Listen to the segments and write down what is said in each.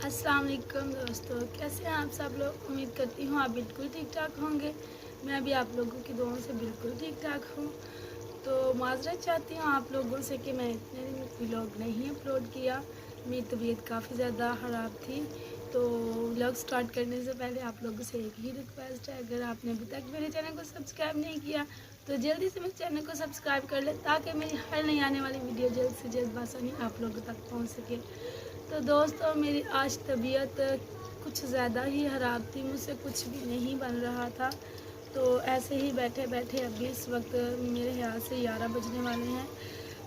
अस्सलाम वालेकुम दोस्तों, कैसे हैं आप सब लोग। उम्मीद करती हूँ आप बिल्कुल ठीक ठाक होंगे। मैं भी आप लोगों की दुआओं से बिल्कुल ठीक ठाक हूँ। तो माज़रत चाहती हूँ आप लोगों से कि मैं इतने दिन व्लॉग नहीं अपलोड किया। मेरी तबीयत काफ़ी ज़्यादा ख़राब थी। तो व्लॉग स्टार्ट करने से पहले आप लोगों से एक ही रिक्वेस्ट है, अगर आपने अभी तक मेरे चैनल को सब्सक्राइब नहीं किया तो जल्दी से मेरे चैनल को सब्सक्राइब कर लें, ताकि मेरी हर नई आने वाली वीडियो जल्द से जल्द बासानी आप लोगों तक पहुँच सके। तो दोस्तों, मेरी आज तबीयत कुछ ज़्यादा ही ख़राब थी, मुझसे कुछ भी नहीं बन रहा था। तो ऐसे ही बैठे बैठे अभी इस वक्त मेरे ख्याल से 11 बजने वाले हैं।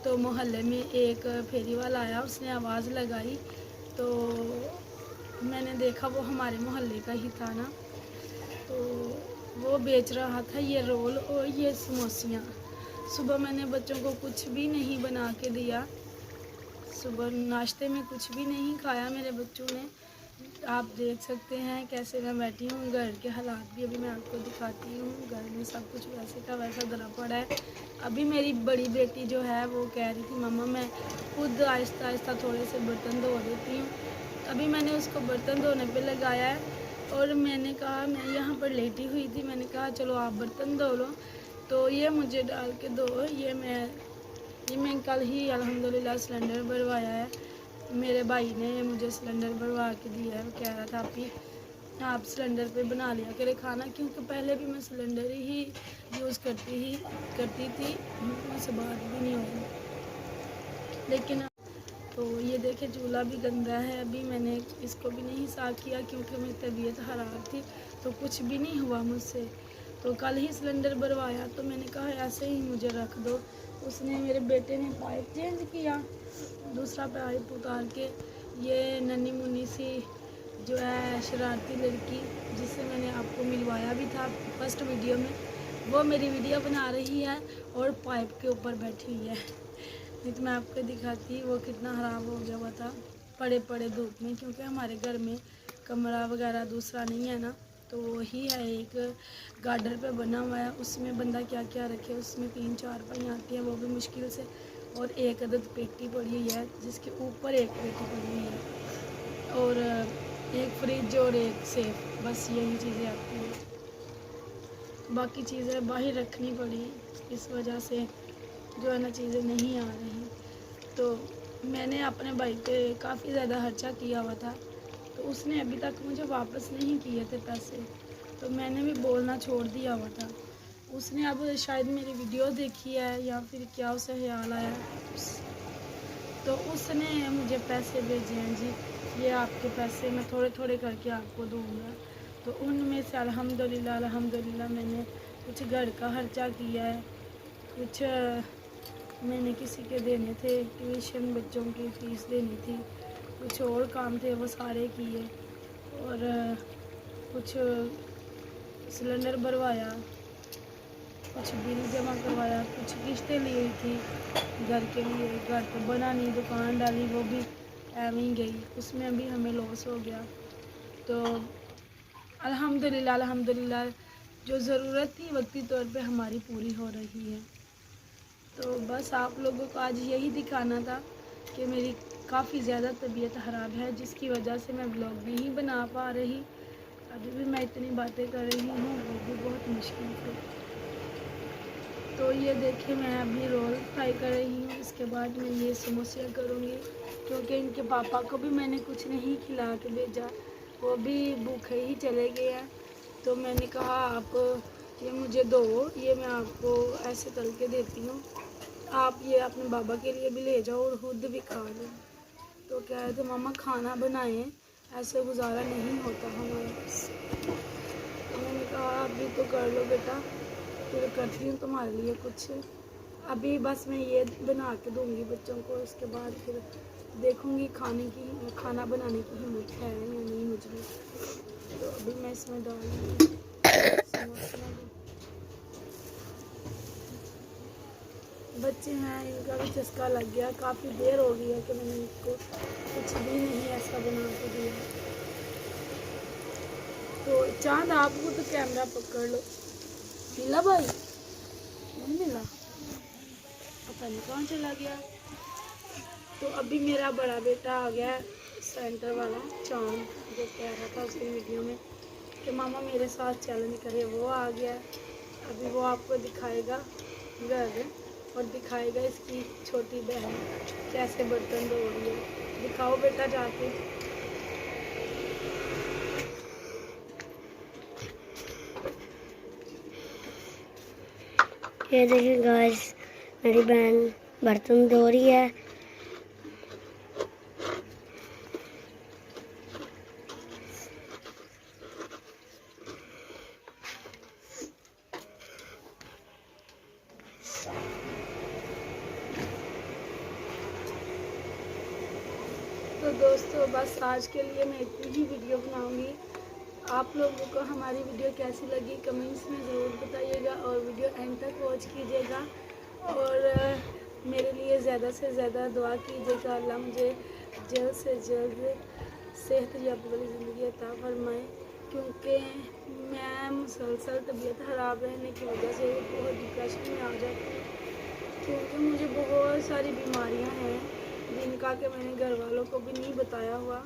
तो मोहल्ले में एक फेरी वाला आया, उसने आवाज़ लगाई तो मैंने देखा वो हमारे मोहल्ले का ही था ना। तो वो बेच रहा था ये रोल और ये समोसियाँ। सुबह मैंने बच्चों को कुछ भी नहीं बना के दिया, सुबह नाश्ते में कुछ भी नहीं खाया मेरे बच्चों ने। आप देख सकते हैं कैसे मैं बैठी हूँ, घर के हालात भी अभी मैं आपको दिखाती हूँ। घर में सब कुछ वैसे का वैसा धरा पड़ा है। अभी मेरी बड़ी बेटी जो है वो कह रही थी मम्मा मैं खुद आहिस्ता आहिस्ता थोड़े से बर्तन धो देती हूँ। अभी मैंने उसको बर्तन धोने पे लगाया है और मैंने कहा, मैं यहाँ पर लेटी हुई थी, मैंने कहा चलो आप बर्तन धो लो। तो ये मुझे डाल के दो। ये मैं कल ही अल्हम्दुलिल्लाह सिलेंडर भरवाया है। मेरे भाई ने मुझे सिलेंडर भरवा के दिया है। वो कह रहा था आप सिलेंडर पे बना लिया करे खाना, क्योंकि पहले भी मैं सिलेंडर ही यूज़ करती थी, मुझसे बात भी नहीं हुई। लेकिन तो ये देखे चूल्हा भी गंदा है। अभी मैंने इसको भी नहीं साफ़ किया क्योंकि मेरी तबीयत ख़राब थी, तो कुछ भी नहीं हुआ मुझसे। तो कल ही सिलेंडर भरवाया तो मैंने कहा ऐसे ही मुझे रख दो। उसने मेरे बेटे ने पाइप चेंज किया, दूसरा पाइप उतार के। ये नन्ही मुन्नी सी जो है शरारती लड़की, जिससे मैंने आपको मिलवाया भी था फर्स्ट वीडियो में, वो मेरी वीडियो बना रही है और पाइप के ऊपर बैठी हुई है। नहीं तो मैं आपको दिखाती वो कितना ख़राब हो गया हुआ था पड़े धूप में, क्योंकि हमारे घर में कमरा वगैरह दूसरा नहीं है ना। तो वही है एक गार्डर पे बना हुआ है, उसमें बंदा क्या क्या रखे। उसमें 3-4 पहियाँ आती हैं, वो भी मुश्किल से, और एक अदद पेटी पड़ी हुई है जिसके ऊपर एक पेटी पड़ी हुई है, और एक फ्रिज और एक सेफ, बस यही चीज़ें आती हैं। बाकी चीज़ें बाहर रखनी पड़ी, इस वजह से जो है ना चीज़ें नहीं आ रही। तो मैंने अपने भाई पे काफ़ी ज़्यादा खर्चा किया हुआ था, तो उसने अभी तक मुझे वापस नहीं किए थे पैसे। तो मैंने भी बोलना छोड़ दिया हुआ था। उसने अब शायद मेरी वीडियो देखी है या फिर क्या उसे ख्याल आया, तो उसने मुझे पैसे भेजे हैं जी, ये आपके पैसे मैं थोड़े थोड़े करके आपको दूँगा। तो उनमें से अल्हम्दुलिल्लाह मैंने कुछ घर का खर्चा किया है, कुछ मैंने किसी के देने थे, ट्यूशन बच्चों की फ़ीस देनी थी, कुछ और काम थे वो सारे किए, और कुछ सिलेंडर भरवाया, कुछ बिल जमा करवाया, कुछ किस्तें ली हुई थी घर के लिए, घर तो बना नहीं, दुकान डाली वो भी एवं ही गई, उसमें भी हमें लॉस हो गया। तो अल्हम्दुलिल्लाह जो ज़रूरत थी वक्ती तौर पे हमारी पूरी हो रही है। तो बस आप लोगों को आज यही दिखाना था कि मेरी काफ़ी ज़्यादा तबीयत ख़राब है, जिसकी वजह से मैं व्लॉग नहीं बना पा रही। अभी भी मैं इतनी बातें कर रही हूँ, वो भी बहुत मुश्किल से। तो ये देखिए मैं अभी रोल फ्राई कर रही हूँ, इसके बाद मैं ये समोसियाँ करूँगी, क्योंकि इनके पापा को भी मैंने कुछ नहीं खिला के भेजा, वो भी भूखे ही चले गए हैं। तो मैंने कहा आप ये मुझे दो, ये मैं आपको ऐसे तल के देती हूँ, आप ये अपने बाबा के लिए भी ले जाओ और खुद भी खा लो। तो कह रहे थे मामा खाना बनाएं, ऐसे गुजारा नहीं होता हमारे से। तो मैंने कहा अभी तो कर लो बेटा, फिर करती हूँ तुम्हारे लिए कुछ। अभी बस मैं ये बना के दूँगी बच्चों को, इसके बाद फिर देखूँगी खाना बनाने की हिम्मत है या नहीं मुझ में। तो अभी मैं इसमें डालूँगी समोसियाँ भी। बच्चे हैं, इनका भी चस्का लग गया, काफ़ी देर हो गई है कि मैंने इनको कुछ भी नहीं ऐसा बना के दिया। तो चांद आपको तो कैमरा पकड़ लो, मिला भाई नहीं मिला, पता नहीं कहाँ चला गया। तो अभी मेरा बड़ा बेटा आ गया है सेंटर वाला चांद जो कह रहा था उसकी वीडियो में कि मामा मेरे साथ चैलेंज करे, वो आ गया। अभी वो आपको दिखाएगा घर और दिखाएगा इसकी छोटी बहन कैसे बर्तन धो रही है। दिखाओ बेटा जाके। ये देखिए गाइस, मेरी बहन बर्तन धो रही है। तो दोस्तों बस आज के लिए मैं इतनी ही वीडियो बनाऊंगी। आप लोगों को हमारी वीडियो कैसी लगी कमेंट्स में ज़रूर बताइएगा और वीडियो एंड तक वॉच कीजिएगा और मेरे लिए ज़्यादा से ज़्यादा दुआ कीजिएगा। अल्लाह मुझे जल्द से जल्द सेहत याब वाली ज़िंदगी अता फरमाए, क्योंकि मैं मुसलसल तबीयत ख़राब रहने की वजह से बहुत डिप्रेशन में आ जाती हूँ, क्योंकि मुझे बहुत सारी बीमारियाँ हैं जिनका कि मैंने घर वालों को भी नहीं बताया हुआ।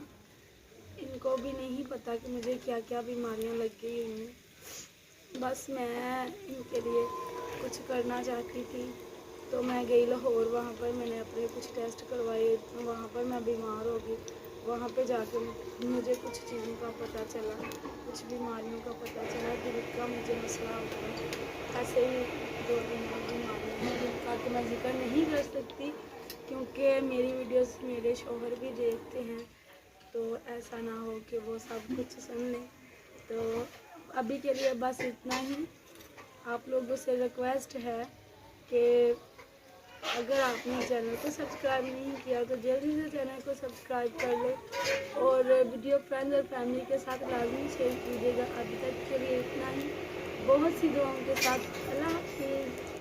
इनको भी नहीं पता कि मुझे क्या क्या बीमारियां लग गई हैं। बस मैं इनके लिए कुछ करना चाहती थी, तो मैं गई लाहौर। वहाँ पर मैंने अपने कुछ टेस्ट करवाए, वहाँ पर मैं बीमार हो गई। वहाँ पे जाके मुझे कुछ चीज़ों का पता चला, कुछ बीमारियों का पता चला, दिल का मुझे मसला हो गया। ऐसे ही 2-3 बीमारियाँ हैं जिनका तो मैं जिक्र नहीं कर सकती, क्योंकि मेरी वीडियोस मेरे शौहर भी देखते हैं, तो ऐसा ना हो कि वो सब कुछ सुन लें। तो अभी के लिए बस इतना ही। आप लोगों से रिक्वेस्ट है कि अगर आपने चैनल को सब्सक्राइब नहीं किया तो जल्दी से चैनल को सब्सक्राइब कर लें और वीडियो फ्रेंड्स और फैमिली के साथ लाजमी शेयर कीजिएगा। अभी तक के लिए इतना ही। बहुत सी दुआओं के साथ अल्लाह हाफिज़।